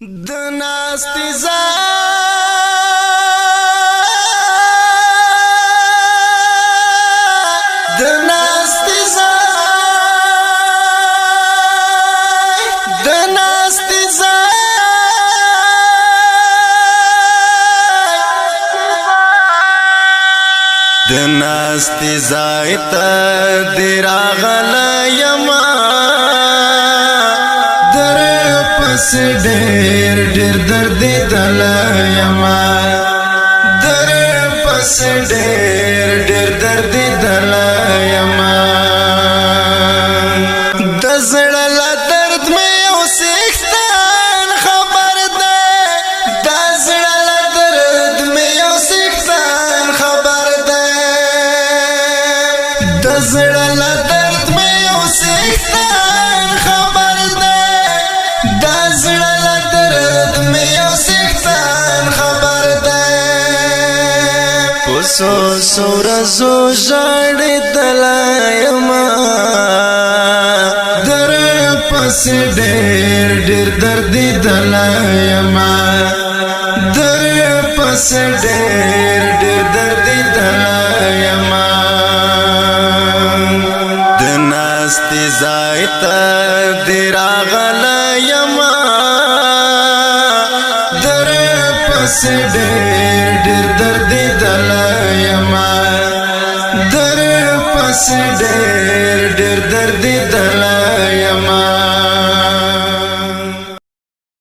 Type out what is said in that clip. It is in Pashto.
د ناستې ځای د ناستې ځای د ناستې ځای د ناستې ځای ته دې راغلی یمه ډېر ډېر درد دلی یما در پس ډېر ډېر درد دلی یما د زړه له درد مې یو څښتن خبر دی د زړه له درد مې یو څښتن خبر دی د زړه له درد مې یو څښتن خبر دی سو سورزو ژړې دلایم در پس ډېر ډېر درد دلایم در پس ډېر ډېر درد دلایم د ناستې ځای ته دې راغلی یم در پس ډېر ډېر درد در پس ډېر ډېر درد دل